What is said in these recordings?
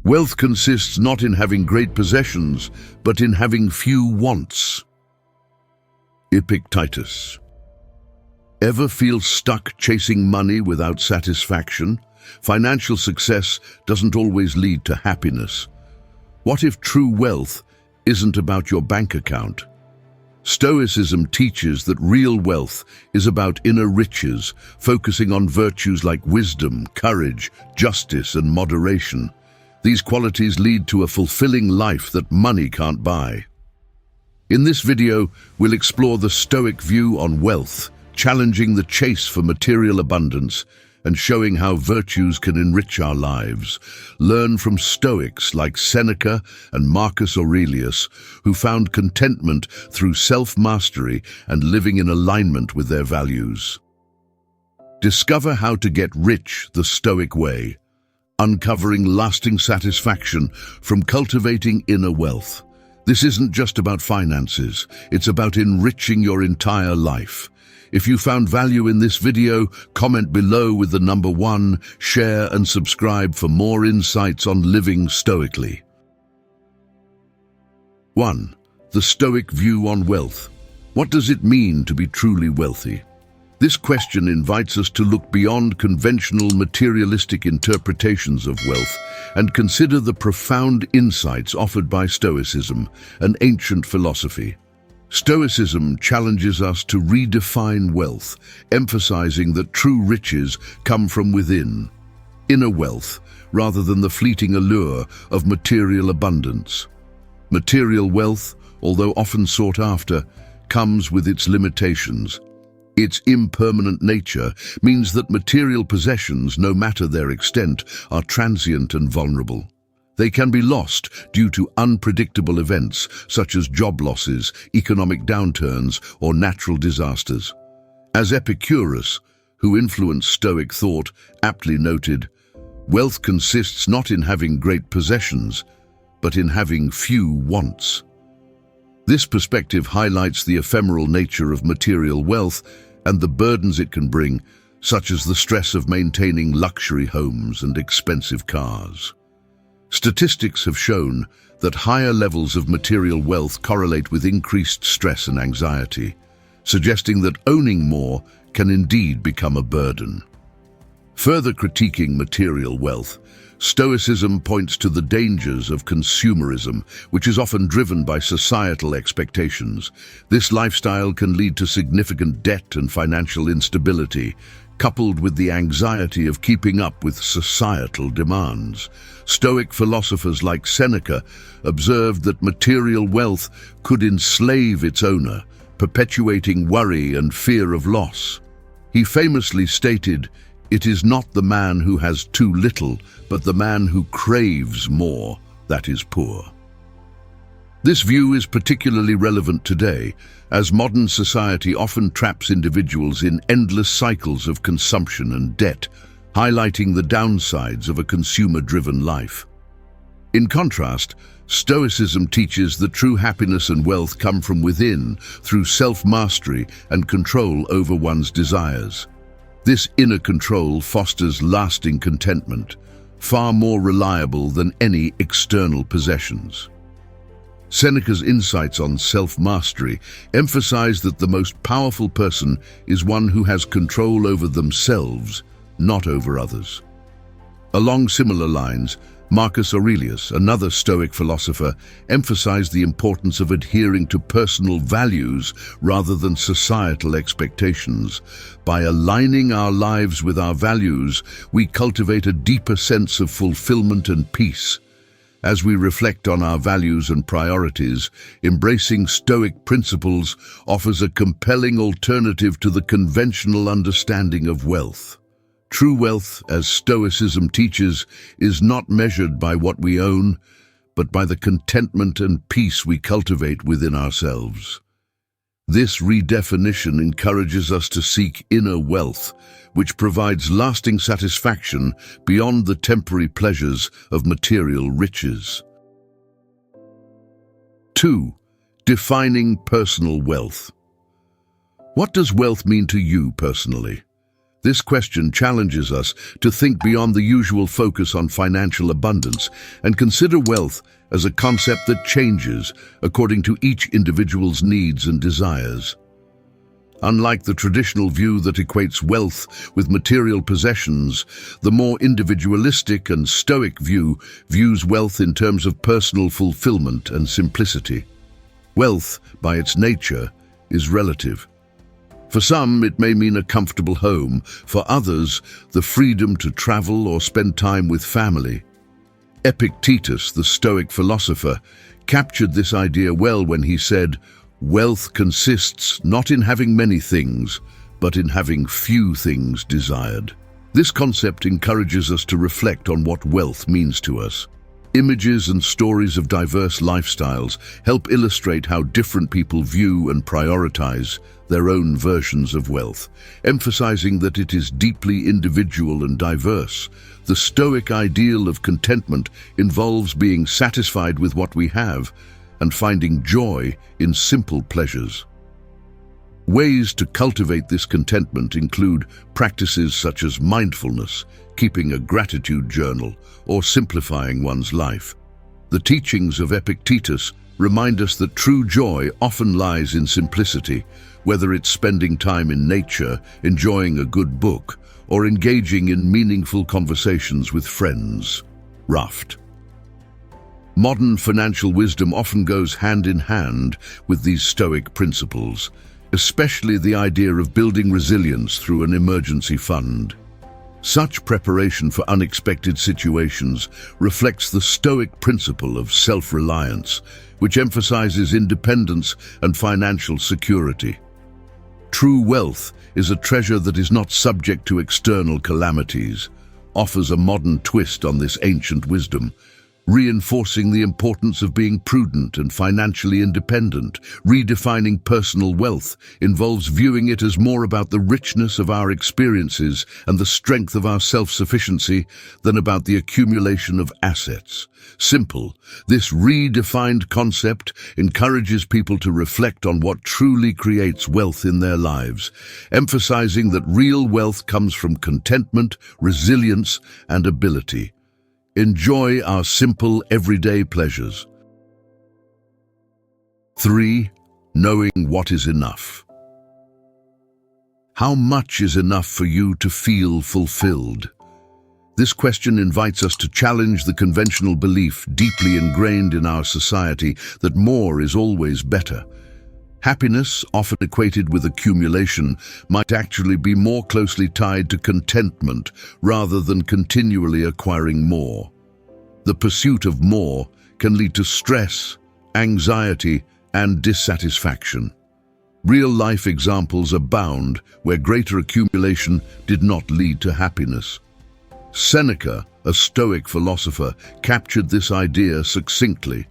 Wealth consists not in having great possessions, but in having few wants. Epictetus. Ever feel stuck chasing money without satisfaction? Financial success doesn't always lead to happiness. What if true wealth isn't about your bank account? Stoicism teaches that real wealth is about inner riches, focusing on virtues like wisdom, courage, justice, and moderation. These qualities lead to a fulfilling life that money can't buy. In this video, we'll explore the Stoic view on wealth, challenging the chase for material abundance and showing how virtues can enrich our lives. Learn from Stoics like Seneca and Marcus Aurelius, who found contentment through self-mastery and living in alignment with their values. Discover how to get rich the Stoic way, uncovering lasting satisfaction from cultivating inner wealth. This isn't just about finances, it's about enriching your entire life. If you found value in this video, comment below with the number 1, share and subscribe for more insights on living stoically. 1. The Stoic view on wealth. What does it mean to be truly wealthy? This question invites us to look beyond conventional materialistic interpretations of wealth and consider the profound insights offered by Stoicism, an ancient philosophy. Stoicism challenges us to redefine wealth, emphasizing that true riches come from within, inner wealth, rather than the fleeting allure of material abundance. Material wealth, although often sought after, comes with its limitations. Its impermanent nature means that material possessions, no matter their extent, are transient and vulnerable. They can be lost due to unpredictable events such as job losses, economic downturns, or natural disasters. As Epictetus, who influenced Stoic thought, aptly noted, wealth consists not in having great possessions, but in having few wants. This perspective highlights the ephemeral nature of material wealth and the burdens it can bring, such as the stress of maintaining luxury homes and expensive cars. Statistics have shown that higher levels of material wealth correlate with increased stress and anxiety, suggesting that owning more can indeed become a burden. Further critiquing material wealth, Stoicism points to the dangers of consumerism, which is often driven by societal expectations. This lifestyle can lead to significant debt and financial instability, coupled with the anxiety of keeping up with societal demands. Stoic philosophers like Seneca observed that material wealth could enslave its owner, perpetuating worry and fear of loss. He famously stated, "It is not the man who has too little, but the man who craves more that is poor." This view is particularly relevant today, as modern society often traps individuals in endless cycles of consumption and debt, highlighting the downsides of a consumer-driven life. In contrast, Stoicism teaches that true happiness and wealth come from within through self-mastery and control over one's desires. This inner control fosters lasting contentment, far more reliable than any external possessions. Seneca's insights on self-mastery emphasize that the most powerful person is one who has control over themselves, not over others. Along similar lines, Marcus Aurelius, another Stoic philosopher, emphasized the importance of adhering to personal values rather than societal expectations. By aligning our lives with our values, we cultivate a deeper sense of fulfillment and peace. As we reflect on our values and priorities, embracing Stoic principles offers a compelling alternative to the conventional understanding of wealth. True wealth, as Stoicism teaches, is not measured by what we own, but by the contentment and peace we cultivate within ourselves. This redefinition encourages us to seek inner wealth, which provides lasting satisfaction beyond the temporary pleasures of material riches. 2. Defining personal wealth. What does wealth mean to you personally? This question challenges us to think beyond the usual focus on financial abundance and consider wealth as a concept that changes according to each individual's needs and desires. Unlike the traditional view that equates wealth with material possessions, the more individualistic and Stoic view views wealth in terms of personal fulfillment and simplicity. Wealth, by its nature, is relative. For some, it may mean a comfortable home. For others, the freedom to travel or spend time with family. Epictetus, the Stoic philosopher, captured this idea well when he said, "Wealth consists not in having many things, but in having few things desired." This concept encourages us to reflect on what wealth means to us. Images and stories of diverse lifestyles help illustrate how different people view and prioritize their own versions of wealth, emphasizing that it is deeply individual and diverse. The Stoic ideal of contentment involves being satisfied with what we have and finding joy in simple pleasures. Ways to cultivate this contentment include practices such as mindfulness, keeping a gratitude journal, or simplifying one's life. The teachings of Epictetus remind us that true joy often lies in simplicity, whether it's spending time in nature, enjoying a good book, or engaging in meaningful conversations with friends. Raft. Modern financial wisdom often goes hand in hand with these Stoic principles, especially the idea of building resilience through an emergency fund. Such preparation for unexpected situations reflects the Stoic principle of self-reliance, which emphasizes independence and financial security. True wealth is a treasure that is not subject to external calamities, offers a modern twist on this ancient wisdom, reinforcing the importance of being prudent and financially independent. Redefining personal wealth involves viewing it as more about the richness of our experiences and the strength of our self-sufficiency than about the accumulation of assets. Simple, this redefined concept encourages people to reflect on what truly creates wealth in their lives, emphasizing that real wealth comes from contentment, resilience, and ability. Enjoy our simple, everyday pleasures. 3. Knowing what is enough. How much is enough for you to feel fulfilled? This question invites us to challenge the conventional belief deeply ingrained in our society that more is always better. Happiness, often equated with accumulation, might actually be more closely tied to contentment rather than continually acquiring more. The pursuit of more can lead to stress, anxiety, and dissatisfaction. Real-life examples abound where greater accumulation did not lead to happiness. Seneca, a Stoic philosopher, captured this idea succinctly.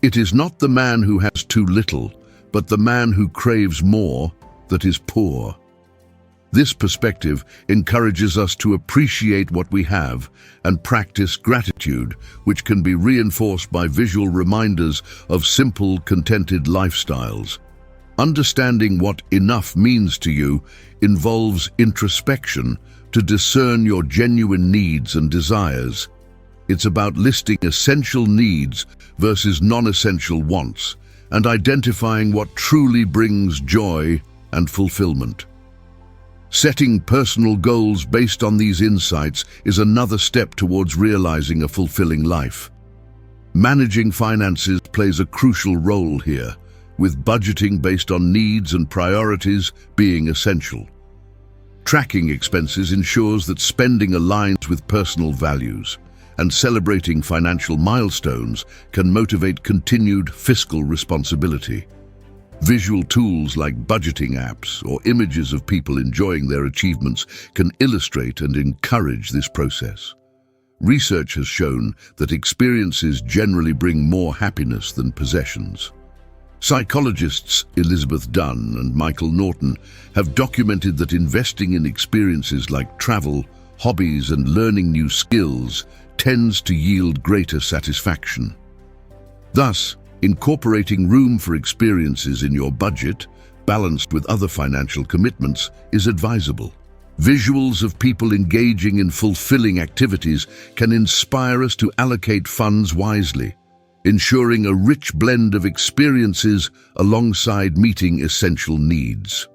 "It is not the man who has too little, but the man who craves more that is poor." This perspective encourages us to appreciate what we have and practice gratitude, which can be reinforced by visual reminders of simple, contented lifestyles. Understanding what enough means to you involves introspection to discern your genuine needs and desires. It's about listing essential needs versus non-essential wants, and identifying what truly brings joy and fulfillment. Setting personal goals based on these insights is another step towards realizing a fulfilling life. Managing finances plays a crucial role here, with budgeting based on needs and priorities being essential. Tracking expenses ensures that spending aligns with personal values, and celebrating financial milestones can motivate continued fiscal responsibility. Visual tools like budgeting apps or images of people enjoying their achievements can illustrate and encourage this process. Research has shown that experiences generally bring more happiness than possessions. Psychologists Elizabeth Dunn and Michael Norton have documented that investing in experiences like travel, hobbies, and learning new skills tends to yield greater satisfaction. Thus, incorporating room for experiences in your budget, balanced with other financial commitments, is advisable. Visuals of people engaging in fulfilling activities can inspire us to allocate funds wisely, ensuring a rich blend of experiences alongside meeting essential needs.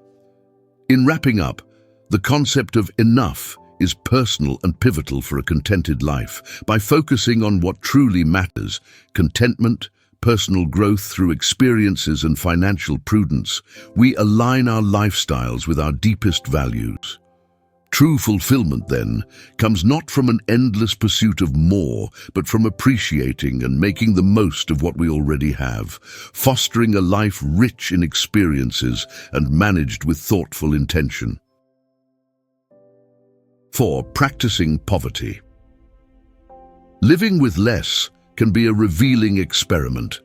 In wrapping up, the concept of enough is personal and pivotal for a contented life. By focusing on what truly matters, contentment, personal growth through experiences and financial prudence, we align our lifestyles with our deepest values. True fulfillment, then, comes not from an endless pursuit of more, but from appreciating and making the most of what we already have, fostering a life rich in experiences and managed with thoughtful intention. 4. Practicing poverty. Living with less can be a revealing experiment.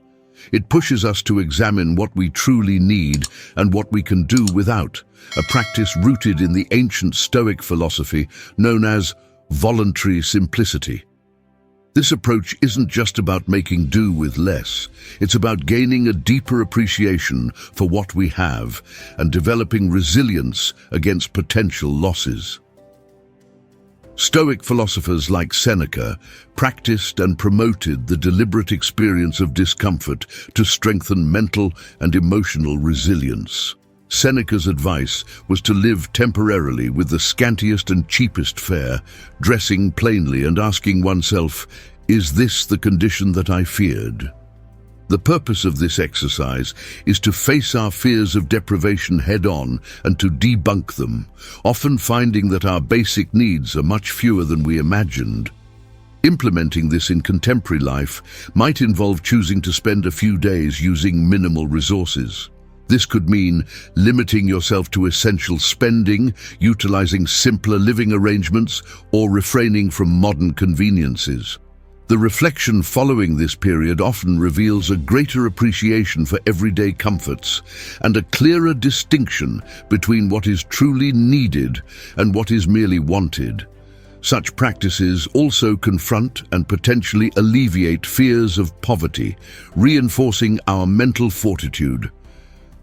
It pushes us to examine what we truly need and what we can do without, a practice rooted in the ancient Stoic philosophy known as voluntary simplicity. This approach isn't just about making do with less, it's about gaining a deeper appreciation for what we have and developing resilience against potential losses. Stoic philosophers like Seneca practiced and promoted the deliberate experience of discomfort to strengthen mental and emotional resilience. Seneca's advice was to live temporarily with the scantiest and cheapest fare, dressing plainly and asking oneself, "Is this the condition that I feared?" The purpose of this exercise is to face our fears of deprivation head-on and to debunk them, often finding that our basic needs are much fewer than we imagined. Implementing this in contemporary life might involve choosing to spend a few days using minimal resources. This could mean limiting yourself to essential spending, utilizing simpler living arrangements, or refraining from modern conveniences. The reflection following this period often reveals a greater appreciation for everyday comforts and a clearer distinction between what is truly needed and what is merely wanted. Such practices also confront and potentially alleviate fears of poverty, reinforcing our mental fortitude.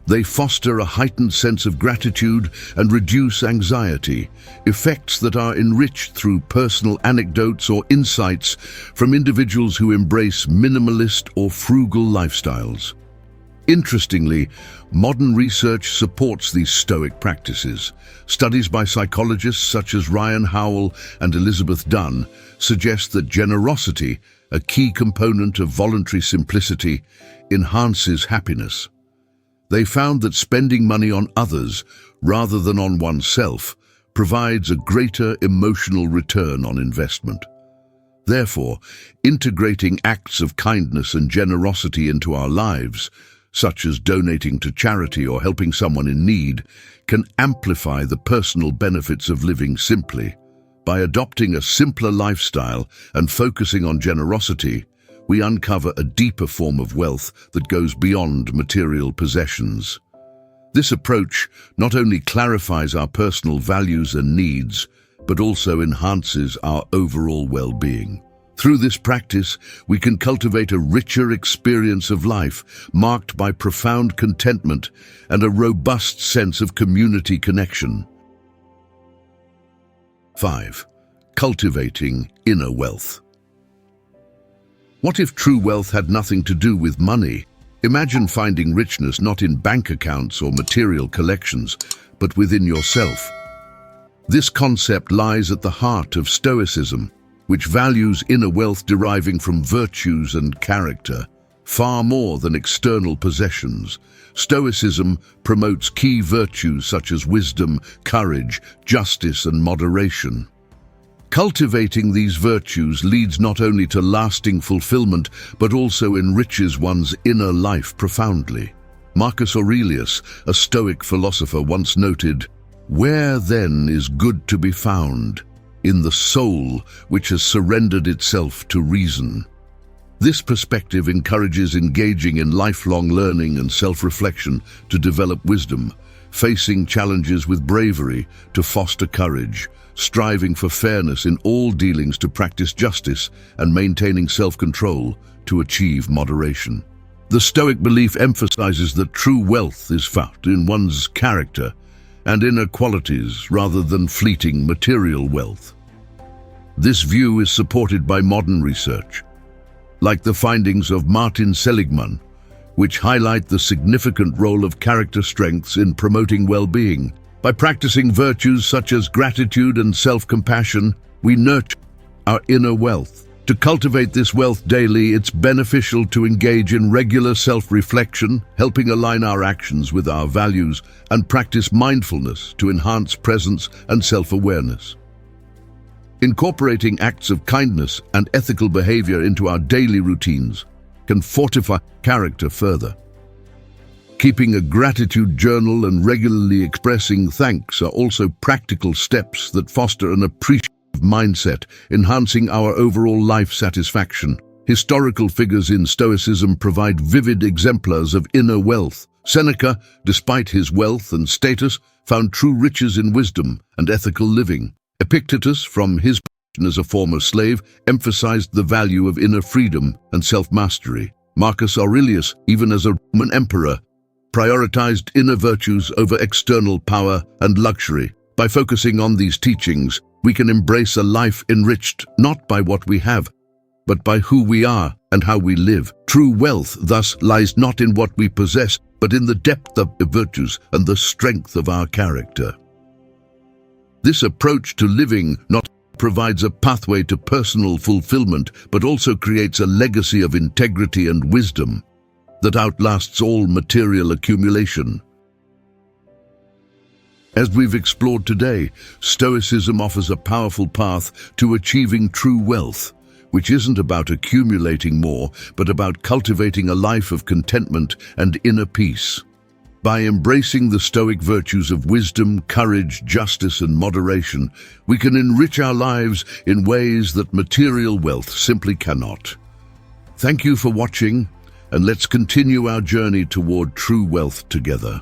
They foster a heightened sense of gratitude and reduce anxiety, effects that are enriched through personal anecdotes or insights from individuals who embrace minimalist or frugal lifestyles. Interestingly, modern research supports these Stoic practices. Studies by psychologists such as Ryan Howell and Elizabeth Dunn suggest that generosity, a key component of voluntary simplicity, enhances happiness. They found that spending money on others, rather than on oneself, provides a greater emotional return on investment. Therefore, integrating acts of kindness and generosity into our lives, such as donating to charity or helping someone in need, can amplify the personal benefits of living simply. By adopting a simpler lifestyle and focusing on generosity, we uncover a deeper form of wealth that goes beyond material possessions. This approach not only clarifies our personal values and needs, but also enhances our overall well-being. Through this practice, we can cultivate a richer experience of life, marked by profound contentment and a robust sense of community connection. 5. Cultivating inner wealth. What if true wealth had nothing to do with money? Imagine finding richness not in bank accounts or material collections, but within yourself. This concept lies at the heart of Stoicism, which values inner wealth deriving from virtues and character, far more than external possessions. Stoicism promotes key virtues such as wisdom, courage, justice, and moderation. Cultivating these virtues leads not only to lasting fulfillment, but also enriches one's inner life profoundly. Marcus Aurelius, a Stoic philosopher, once noted, "Where then is good to be found? In the soul which has surrendered itself to reason." This perspective encourages engaging in lifelong learning and self-reflection to develop wisdom, facing challenges with bravery to foster courage, striving for fairness in all dealings to practice justice, and maintaining self-control to achieve moderation. The Stoic belief emphasizes that true wealth is found in one's character and inner qualities rather than fleeting material wealth. This view is supported by modern research, like the findings of Martin Seligman, which highlight the significant role of character strengths in promoting well-being. By practicing virtues such as gratitude and self-compassion, we nurture our inner wealth. To cultivate this wealth daily, it's beneficial to engage in regular self-reflection, helping align our actions with our values, and practice mindfulness to enhance presence and self-awareness. Incorporating acts of kindness and ethical behavior into our daily routines can fortify character further. Keeping a gratitude journal and regularly expressing thanks are also practical steps that foster an appreciative mindset, enhancing our overall life satisfaction. Historical figures in Stoicism provide vivid exemplars of inner wealth. Seneca, despite his wealth and status, found true riches in wisdom and ethical living. Epictetus, from his position as a former slave, emphasized the value of inner freedom and self-mastery. Marcus Aurelius, even as a Roman emperor, prioritized inner virtues over external power and luxury. By focusing on these teachings, we can embrace a life enriched not by what we have, but by who we are and how we live. True wealth, thus, lies not in what we possess, but in the depth of the virtues and the strength of our character. This approach to living not provides a pathway to personal fulfillment, but also creates a legacy of integrity and wisdom that outlasts all material accumulation. As we've explored today, Stoicism offers a powerful path to achieving true wealth, which isn't about accumulating more, but about cultivating a life of contentment and inner peace. By embracing the Stoic virtues of wisdom, courage, justice, and moderation, we can enrich our lives in ways that material wealth simply cannot. Thank you for watching, and let's continue our journey toward true wealth together.